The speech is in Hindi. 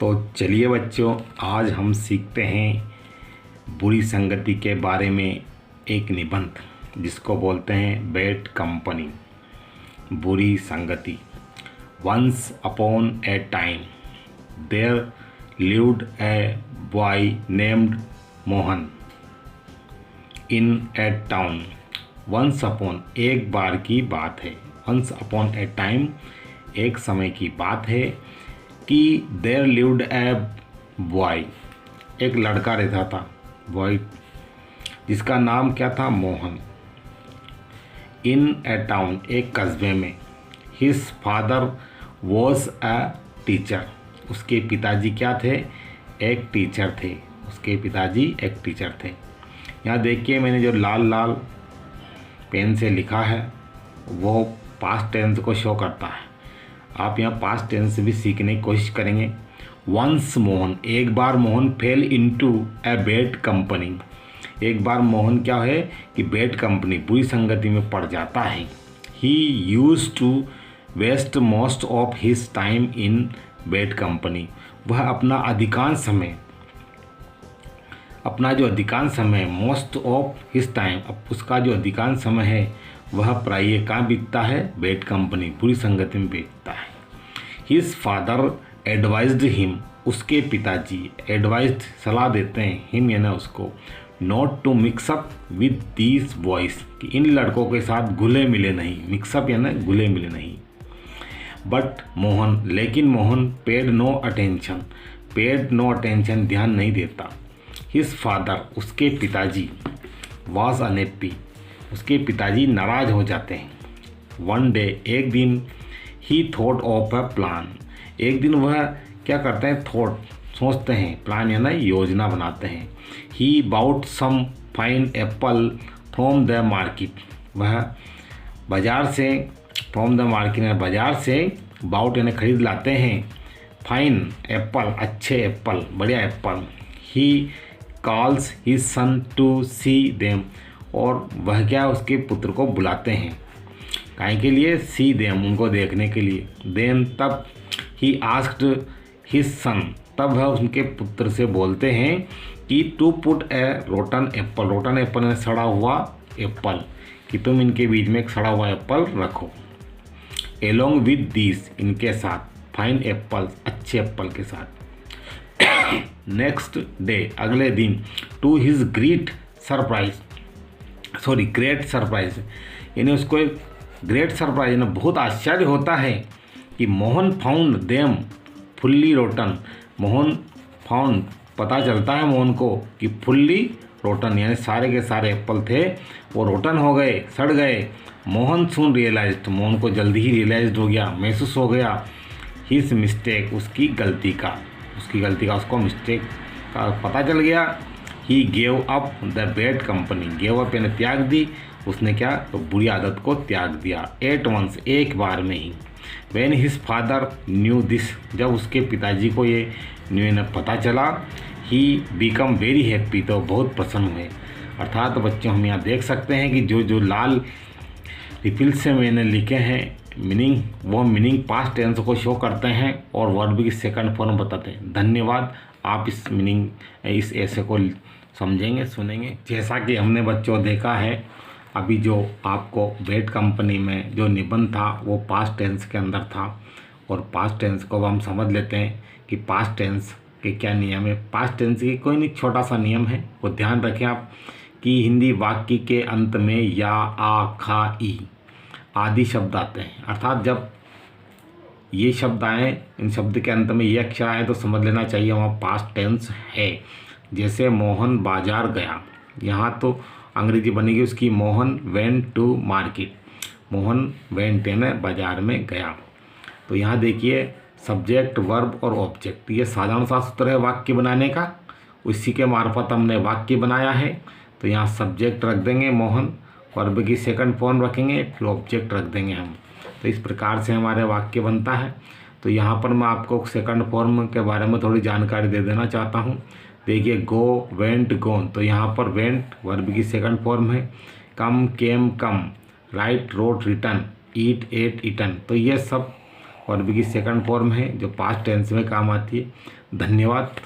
तो चलिए बच्चों, आज हम सीखते हैं बुरी संगति के बारे में एक निबंध जिसको बोलते हैं बैड कंपनी। बुरी संगति। Once upon a time there lived a boy named Mohan in a town. Once upon एक बार की बात है। वंस अपॉन ए टाइम एक समय की बात है कि देयर लिव्ड ए बॉय, एक लड़का रहता था, बॉय, जिसका नाम क्या था? मोहन। इन ए टाउन, एक कस्बे में। His father was a teacher, उसके पिताजी क्या थे? एक टीचर थे। उसके पिताजी एक टीचर थे। यहाँ देखिए, मैंने जो लाल लाल पेन से लिखा है वो पास्ट टेंस को शो करता है। आप यहाँ पास्ट टेंस भी सीखने की कोशिश करेंगे। वंस मोहन, एक बार Mohan fell into a bad company, एक बार मोहन क्या है कि बैड कंपनी, बुरी संगति में पड़ जाता है। He used to waste most of his time in bad company, वह अपना जो अधिकांश समय मोस्ट ऑफ हिज टाइम, अब उसका जो अधिकांश समय है वह प्राय कहाँ बीतता है? बैड कंपनी, बुरी संगति में बीतता है। हिज फादर एडवाइज्ड हिम, उसके पिताजी एडवाइज्ड, सलाह देते हैं, हिम यानी उसको, not to mix up with these boys, कि इन लड़कों के साथ घुले मिले नहीं। मिक्सअप यानी घुले मिले नहीं। बट मोहन, लेकिन मोहन पेड नो अटेंशन, ध्यान नहीं देता। हिज फादर, उसके पिताजी, वॉज अनहैप्पी, उसके पिताजी नाराज हो जाते हैं। वन डे, एक दिन, ही थॉट ऑफ अ प्लान, एक दिन वह क्या करते हैं? सोचते हैं, प्लान यानी योजना बनाते हैं। He bought some fine apple from the market, वह बाजार से, फ्रॉम द मार्केट यानी बाजार से, बाउट यानी खरीद लाते हैं, फाइन एप्पल, अच्छे एप्पल, बढ़िया apple. He calls his son to see them, और वह क्या उसके पुत्र को बुलाते हैं, काहे के लिए? सी देम, उनको देखने के लिए। देन, तब, ही आस्क्ड हिज सन, तब वह उनके पुत्र से बोलते हैं कि to put a rotten apple, rotten apple में सड़ा हुआ एप्पल, कि तुम इनके बीच में एक सड़ा हुआ एप्पल रखो। एलोंग विद दिस, इनके साथ, फाइन एप्पल, अच्छे एप्पल के साथ। नेक्स्ट डे, अगले दिन, टू हिज ग्रेट सरप्राइज, यानी उसको एक ग्रेट सरप्राइज यानी बहुत आश्चर्य होता है कि Mohan found them fully rotten, Mohan found, पता चलता है मोहन को कि फुल्ली रोटन यानी सारे के सारे एप्पल थे वो रोटन हो गए, सड़ गए। मोहन सून रियलाइज्ड, मोहन को जल्दी ही रियलाइज्ड हो गया, महसूस हो गया, हिज मिस्टेक, उसकी गलती का उसको मिस्टेक का पता चल गया। He gave up the bad company, gave up यानी त्याग दी, उसने क्या? तो बुरी आदत को त्याग दिया। एट वंस, एक बार में ही। When his father knew this, जब उसके पिताजी को ये न्यू पता चला, ही बिकम वेरी हैप्पी, तो बहुत प्रसन्न हुए। अर्थात बच्चों, हम यहाँ देख सकते हैं कि जो लाल रिफिल से मैंने लिखे हैं मीनिंग, वो मीनिंग पास्ट टेंस को शो करते हैं और वर्ब की सेकंड फॉर्म बताते हैं। धन्यवाद। आप इस मीनिंग, इस ऐसे को समझेंगे, सुनेंगे। जैसा कि हमने बच्चों देखा है, अभी जो आपको बैड कंपनी में जो निबंध था वो पास्ट टेंस के अंदर था, और पास्ट टेंस को हम समझ लेते हैं कि पास्ट टेंस के क्या नियम है। पास्ट टेंस की कोई नहीं, छोटा सा नियम है, वो ध्यान रखें आप, कि हिंदी वाक्य के अंत में या, आ, खा, ई आदि शब्द आते हैं। अर्थात जब ये शब्द आए, इन शब्द के अंत में ये अक्षर आए, तो समझ लेना चाहिए वहाँ पास्ट टेंस है। जैसे मोहन बाजार गया, यहाँ तो अंग्रेजी बनेगी उसकी, Mohan went to market, Mohan went यानी बाजार में गया। तो यहाँ देखिए, सब्जेक्ट, वर्ब और ऑब्जेक्ट, ये साधारण सा सूत्र है वाक्य बनाने का, उसी के मार्फत हमने वाक्य बनाया है। तो यहाँ सब्जेक्ट रख देंगे मोहन, वर्ब की सेकंड फॉर्म रखेंगे, फिर ऑब्जेक्ट रख देंगे हम। तो इस प्रकार से हमारे वाक्य बनता है। तो यहाँ पर मैं आपको सेकंड फॉर्म के बारे में थोड़ी जानकारी दे देना चाहता हूँ। देखिए, गो, वेंट, गोन, तो यहाँ पर वेंट वर्ब की सेकंड फॉर्म है। कम, केम, कम, राइट, रोट, रिटर्न, ईट, एट, ईटन, तो ये सब वर्ब की सेकंड फॉर्म है जो पास्ट टेंस में काम आती है। धन्यवाद।